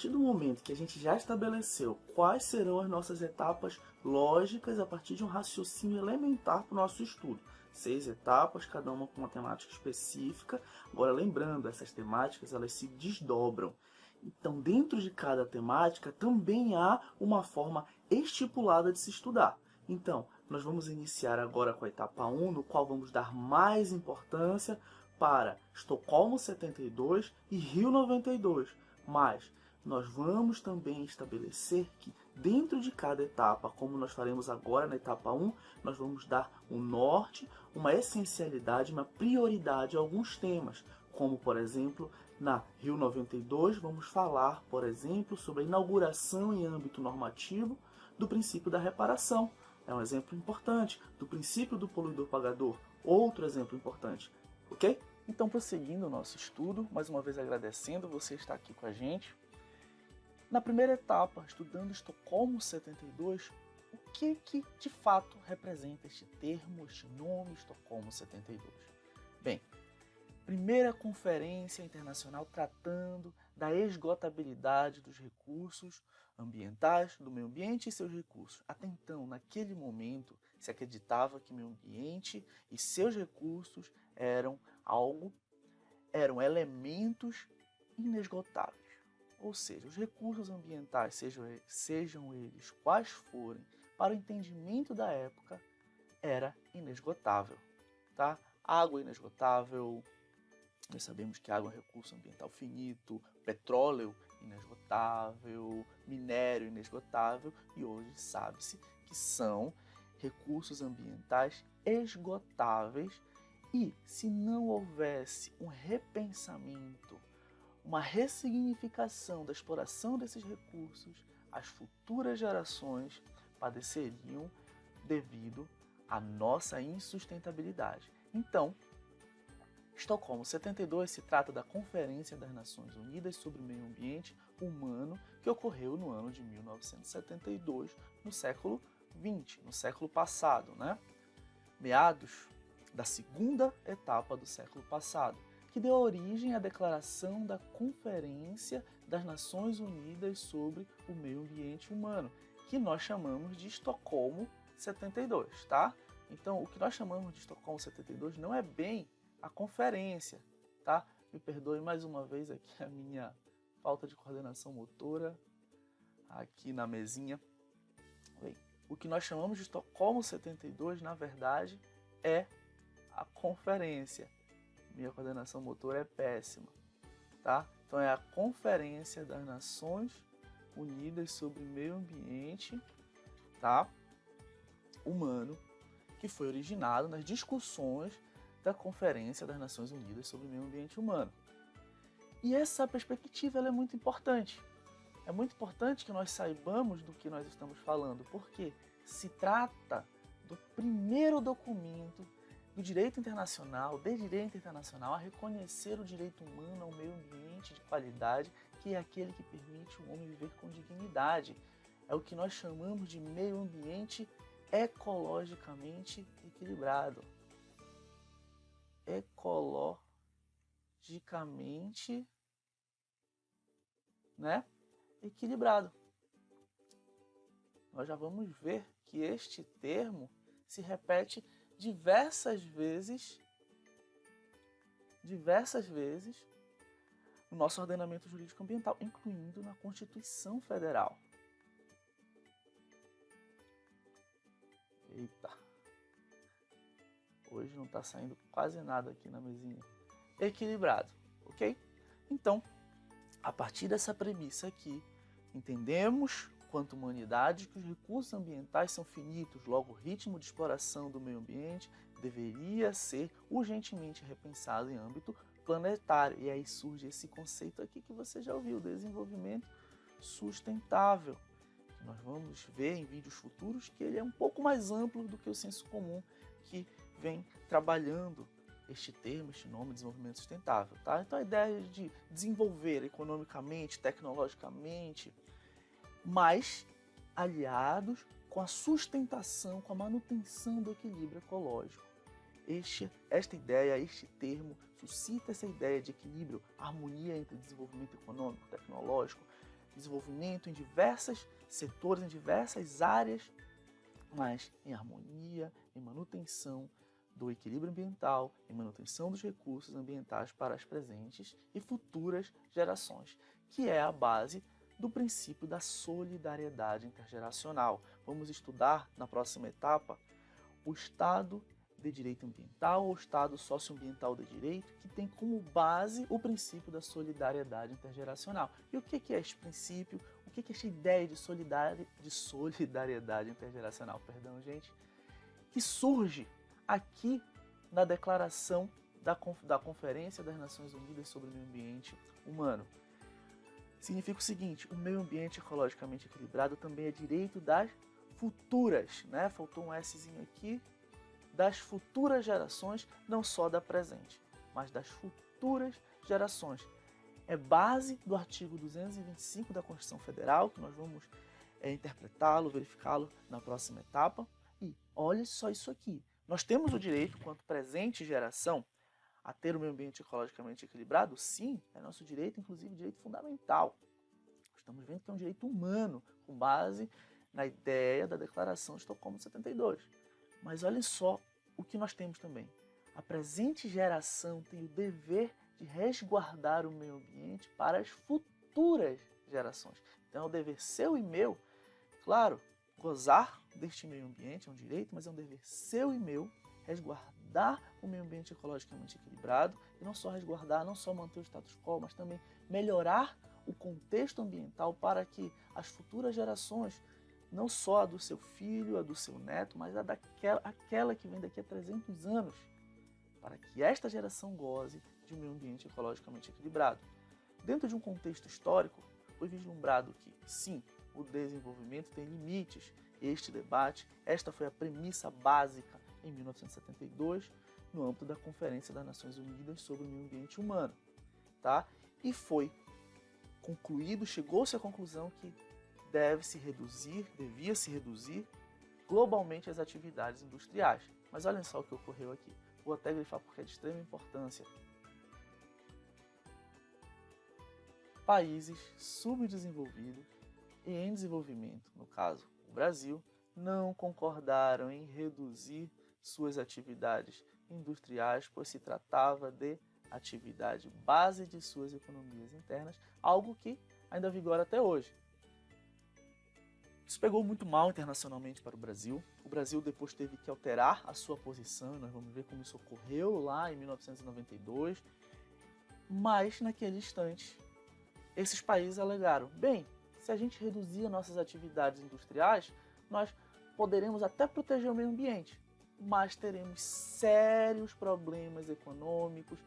partir do momento que a gente já estabeleceu quais serão as nossas etapas lógicas a partir de um raciocínio elementar para o nosso estudo, 6 etapas, cada uma com uma temática específica. Agora, lembrando, essas temáticas elas se desdobram. Então, dentro de cada temática também há uma forma estipulada de se estudar. Então, nós vamos iniciar agora com a etapa 1, no qual vamos dar mais importância para Estocolmo 72 e Rio 92. Mas nós vamos também estabelecer que dentro de cada etapa, como nós faremos agora na etapa 1, nós vamos dar um norte, uma essencialidade, uma prioridade a alguns temas, como por exemplo, na Rio 92 vamos falar, por exemplo, sobre a inauguração em âmbito normativo do princípio da reparação. É um exemplo importante. Do princípio do poluidor-pagador, outro exemplo importante. Ok? Então, prosseguindo o nosso estudo, mais uma vez agradecendo você estar aqui com a gente. Na primeira etapa, estudando Estocolmo 72, o que de fato representa este termo, este nome, Estocolmo 72? Bem, primeira conferência internacional tratando da esgotabilidade dos recursos ambientais, do meio ambiente e seus recursos. Até então, naquele momento, se acreditava que o meio ambiente e seus recursos eram elementos inesgotáveis. Ou seja, os recursos ambientais, sejam eles quais forem, para o entendimento da época, era inesgotável. Tá? Água inesgotável, nós sabemos que a água é um recurso ambiental finito, petróleo inesgotável, minério inesgotável, e hoje sabe-se que são recursos ambientais esgotáveis. E se não houvesse um repensamento, uma ressignificação da exploração desses recursos, as futuras gerações padeceriam devido à nossa insustentabilidade. Então, Estocolmo 72 se trata da Conferência das Nações Unidas sobre o Meio Ambiente Humano, que ocorreu no ano de 1972, no século XX, no século passado, né? Meados da segunda etapa do século passado, que deu origem à Declaração da Conferência das Nações Unidas sobre o Meio Ambiente Humano, que nós chamamos de Estocolmo 72, tá? Então, o que nós chamamos de Estocolmo 72 não é bem a conferência, tá? Me perdoe mais uma vez aqui a minha falta de coordenação motora aqui na mesinha. Bem, o que nós chamamos de Estocolmo 72, na verdade, é a conferência. Minha coordenação motora é péssima, tá? Então é a Conferência das Nações Unidas sobre o Meio Ambiente, tá? Humano, que foi originado nas discussões da Conferência das Nações Unidas sobre o Meio Ambiente Humano. E essa perspectiva ela é muito importante. É muito importante que nós saibamos do que nós estamos falando, porque se trata do primeiro documento do direito internacional, de direito internacional, a reconhecer o direito humano ao meio ambiente de qualidade, que é aquele que permite o homem viver com dignidade. É o que nós chamamos de meio ambiente ecologicamente equilibrado. Ecologicamente, né, equilibrado. Nós já vamos ver que este termo se repete diversas vezes no nosso ordenamento jurídico ambiental, incluindo na Constituição Federal. Eita! Hoje não está saindo quase nada aqui na mesinha. Equilibrado, ok? Então, a partir dessa premissa aqui, entendemos, quanto humanidade, que os recursos ambientais são finitos, logo o ritmo de exploração do meio ambiente deveria ser urgentemente repensado em âmbito planetário. E aí surge esse conceito aqui que você já ouviu, desenvolvimento sustentável. Nós vamos ver em vídeos futuros que ele é um pouco mais amplo do que o senso comum que vem trabalhando este termo, este nome, desenvolvimento sustentável. Tá? Então a ideia é de desenvolver economicamente, tecnologicamente, mas aliados com a sustentação, com a manutenção do equilíbrio ecológico. Esta ideia, este termo, suscita essa ideia de equilíbrio, harmonia entre desenvolvimento econômico, tecnológico, desenvolvimento em diversos setores, em diversas áreas, mas em harmonia, em manutenção do equilíbrio ambiental, em manutenção dos recursos ambientais para as presentes e futuras gerações, que é a base do princípio da solidariedade intergeracional. Vamos estudar na próxima etapa o Estado de Direito Ambiental ou Estado Socioambiental de Direito, que tem como base o princípio da solidariedade intergeracional. E o que é esse princípio? O que é essa ideia de solidariedade intergeracional? Perdão, gente. Que surge aqui na Declaração da Conferência das Nações Unidas sobre o Meio Ambiente Humano. Significa o seguinte: o meio ambiente ecologicamente equilibrado também é direito das futuras, né? Faltou um Szinho aqui, das futuras gerações, não só da presente, mas das futuras gerações. É base do artigo 225 da Constituição Federal, que nós vamos interpretá-lo, verificá-lo na próxima etapa. E olha só isso aqui. Nós temos o direito, quanto presente geração, a ter o meio ambiente ecologicamente equilibrado? Sim, é nosso direito, inclusive direito fundamental. Estamos vendo que é um direito humano, com base na ideia da Declaração de Estocolmo de 72. Mas olhem só o que nós temos também. A presente geração tem o dever de resguardar o meio ambiente para as futuras gerações. Então é um dever seu e meu, claro, gozar deste meio ambiente é um direito, mas é um dever seu e meu resguardar o meio ambiente ecologicamente equilibrado, e não só resguardar, não só manter o status quo, mas também melhorar o contexto ambiental para que as futuras gerações, não só a do seu filho, a do seu neto, mas aquela que vem daqui a 300 anos, para que esta geração goze de um meio ambiente ecologicamente equilibrado. Dentro de um contexto histórico, foi vislumbrado que, sim, o desenvolvimento tem limites. Este debate, esta foi a premissa básica em 1972, no âmbito da Conferência das Nações Unidas sobre o Meio Ambiente Humano. Tá? E foi concluído, chegou-se à conclusão que devia se reduzir globalmente as atividades industriais. Mas olhem só o que ocorreu aqui. Vou até grifar porque é de extrema importância. Países subdesenvolvidos e em desenvolvimento, no caso o Brasil, não concordaram em reduzir suas atividades industriais, pois se tratava de atividade base de suas economias internas, algo que ainda vigora até hoje. Isso pegou muito mal internacionalmente para o Brasil. O Brasil depois teve que alterar a sua posição, nós vamos ver como isso ocorreu lá em 1992, mas naquele instante esses países alegaram: bem, se a gente reduzir nossas atividades industriais, nós poderemos até proteger o meio ambiente, mas teremos sérios problemas econômicos,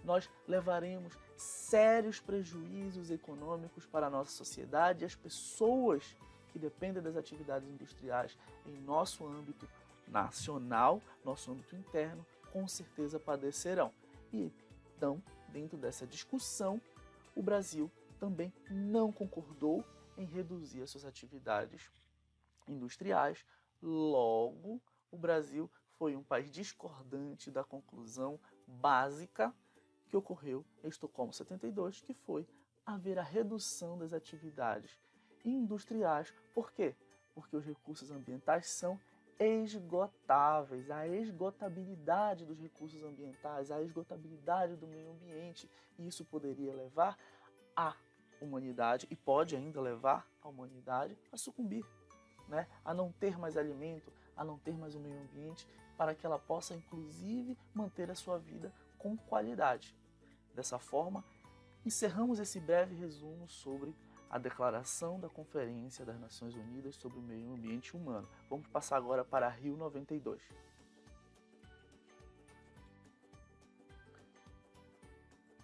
nós levaremos sérios prejuízos econômicos para a nossa sociedade e as pessoas que dependem das atividades industriais em nosso âmbito nacional, nosso âmbito interno, com certeza padecerão. E então, dentro dessa discussão, o Brasil também não concordou em reduzir as suas atividades industriais. Logo, o Brasil foi um país discordante da conclusão básica que ocorreu em Estocolmo 72, que foi haver a redução das atividades industriais. Por quê? Porque os recursos ambientais são esgotáveis, a esgotabilidade dos recursos ambientais, a esgotabilidade do meio ambiente, e isso poderia levar a humanidade, e pode ainda levar a humanidade a sucumbir, né? A não ter mais alimento, a não ter mais um meio ambiente, para que ela possa inclusive manter a sua vida com qualidade. Dessa forma, encerramos esse breve resumo sobre a Declaração da Conferência das Nações Unidas sobre o Meio Ambiente Humano. Vamos passar agora para Rio 92.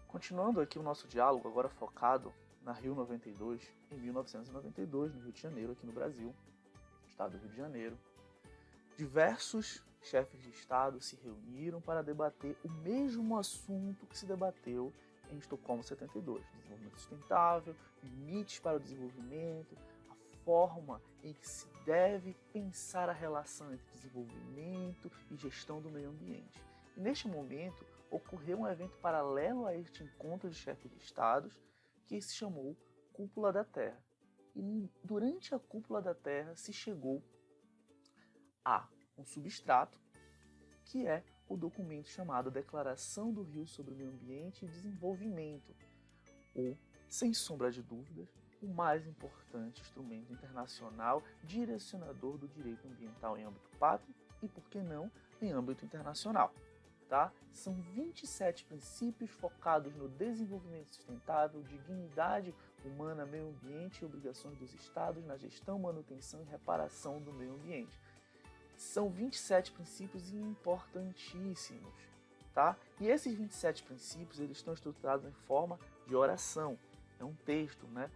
Continuando aqui o nosso diálogo, agora focado na Rio 92, em 1992, no Rio de Janeiro, aqui no Brasil, estado do Rio de Janeiro, diversos chefes de Estado se reuniram para debater o mesmo assunto que se debateu em Estocolmo 72, desenvolvimento sustentável, limites para o desenvolvimento, a forma em que se deve pensar a relação entre desenvolvimento e gestão do meio ambiente. E neste momento ocorreu um evento paralelo a este encontro de chefes de Estados que se chamou Cúpula da Terra. E durante a cúpula da Terra se chegou a um substrato, que é o documento chamado Declaração do Rio sobre o Meio Ambiente e Desenvolvimento, ou, sem sombra de dúvidas, o mais importante instrumento internacional direcionador do direito ambiental em âmbito pátrio e, por que não, em âmbito internacional. Tá? São 27 princípios focados no desenvolvimento sustentável, dignidade humana, meio ambiente e obrigações dos Estados na gestão, manutenção e reparação do meio ambiente. São 27 princípios importantíssimos. Tá? E esses 27 princípios eles estão estruturados em forma de oração. É um texto, né?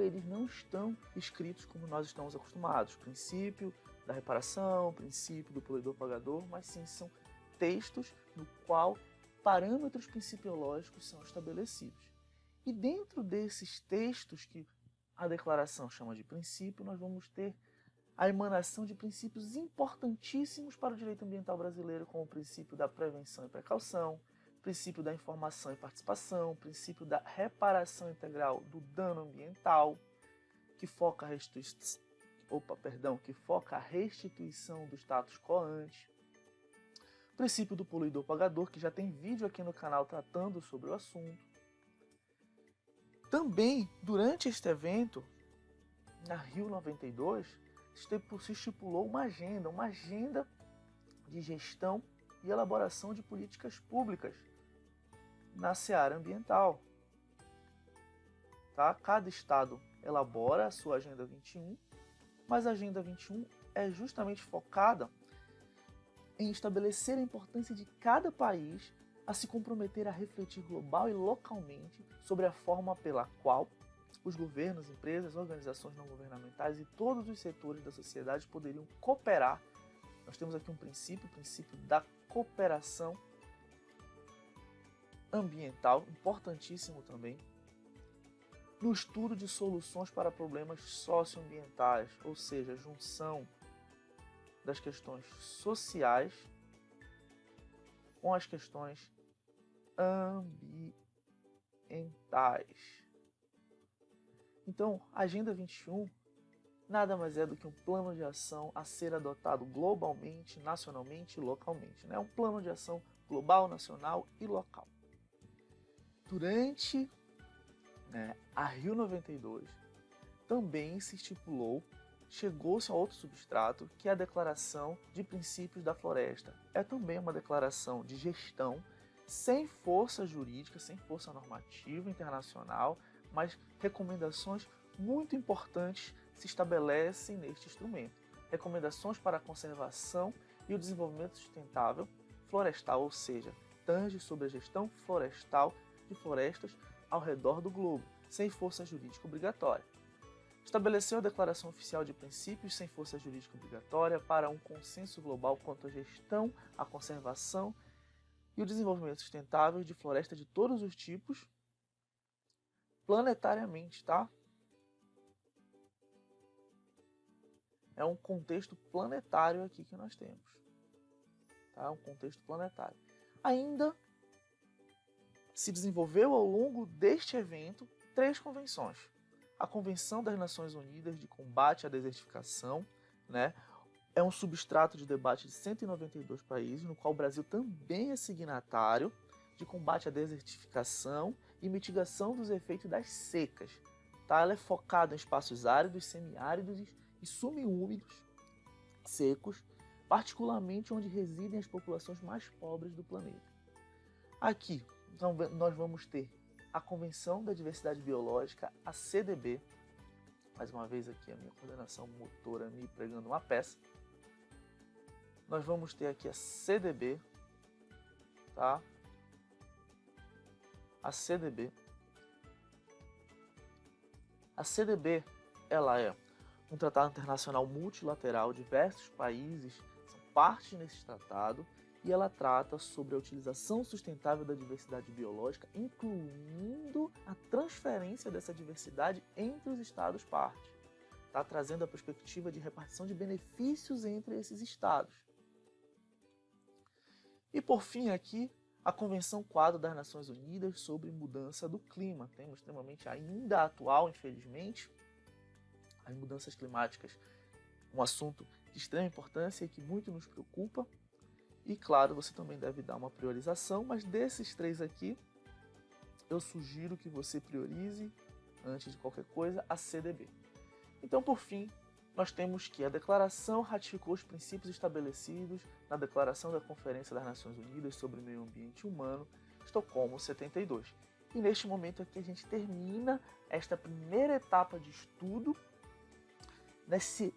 Eles não estão escritos como nós estamos acostumados. Princípio da reparação, princípio do poluidor-pagador, mas sim são textos no qual parâmetros principiológicos são estabelecidos. E dentro desses textos que a declaração chama de princípio, nós vamos ter a emanação de princípios importantíssimos para o direito ambiental brasileiro, como o princípio da prevenção e precaução, princípio da informação e participação, princípio da reparação integral do dano ambiental, que foca a restituição do status quo ante, princípio do poluidor-pagador, que já tem vídeo aqui no canal tratando sobre o assunto. Também, durante este evento, na Rio 92, se estipulou uma agenda de gestão e elaboração de políticas públicas na seara ambiental. Tá? Cada estado elabora a sua Agenda 21, mas a Agenda 21 é justamente focada em estabelecer a importância de cada país a se comprometer a refletir global e localmente sobre a forma pela qual os governos, empresas, organizações não governamentais e todos os setores da sociedade poderiam cooperar. Nós temos aqui um princípio, o princípio da cooperação ambiental, importantíssimo também, no estudo de soluções para problemas socioambientais, ou seja, a junção das questões sociais com as questões ambientais. Então, a Agenda 21 nada mais é do que um plano de ação a ser adotado globalmente, nacionalmente e localmente. É um plano de ação global, nacional e local. Durante a Rio 92, também se estipulou, chegou-se a outro substrato, que é a Declaração de Princípios da Floresta. É também uma declaração de gestão sem força jurídica, sem força normativa internacional, mas recomendações muito importantes se estabelecem neste instrumento. Recomendações para a conservação e o desenvolvimento sustentável florestal, ou seja, tange sobre a gestão florestal de florestas ao redor do globo, sem força jurídica obrigatória. Estabeleceu a Declaração Oficial de Princípios sem força jurídica obrigatória para um consenso global quanto à gestão, à conservação e o desenvolvimento sustentável de floresta de todos os tipos, planetariamente, tá? É um contexto planetário aqui que nós temos. Tá? Um contexto planetário. Ainda se desenvolveu ao longo deste evento 3 convenções. A Convenção das Nações Unidas de Combate à Desertificação, né? É um substrato de debate de 192 países, no qual o Brasil também é signatário, de combate à desertificação e mitigação dos efeitos das secas. Tá? Ela é focada em espaços áridos, semiáridos e semiúmidos, secos, particularmente onde residem as populações mais pobres do planeta. Aqui então, nós vamos ter a Convenção da Diversidade Biológica, a CDB, mais uma vez aqui a minha coordenação motora me pregando uma peça. Nós vamos ter aqui a CDB, tá? A CDB. A CDB, ela é um tratado internacional multilateral, diversos países são partes nesse tratado, e ela trata sobre a utilização sustentável da diversidade biológica, incluindo a transferência dessa diversidade entre os estados partes, tá? Trazendo a perspectiva de repartição de benefícios entre esses estados. E por fim aqui, a Convenção Quadro das Nações Unidas sobre Mudança do Clima, tema extremamente ainda atual, infelizmente, As mudanças climáticas, um assunto de extrema importância e que muito nos preocupa. E claro, você também deve dar uma priorização, mas desses 3 aqui, eu sugiro que você priorize, antes de qualquer coisa, a CDB. Então, por fim, nós temos que a Declaração ratificou os princípios estabelecidos na Declaração da Conferência das Nações Unidas sobre o Meio Ambiente Humano, Estocolmo 72. E neste momento aqui a gente termina esta primeira etapa de estudo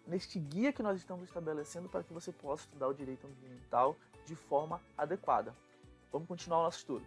neste guia que nós estamos estabelecendo para que você possa estudar o direito ambiental de forma adequada. Vamos continuar o nosso estudo.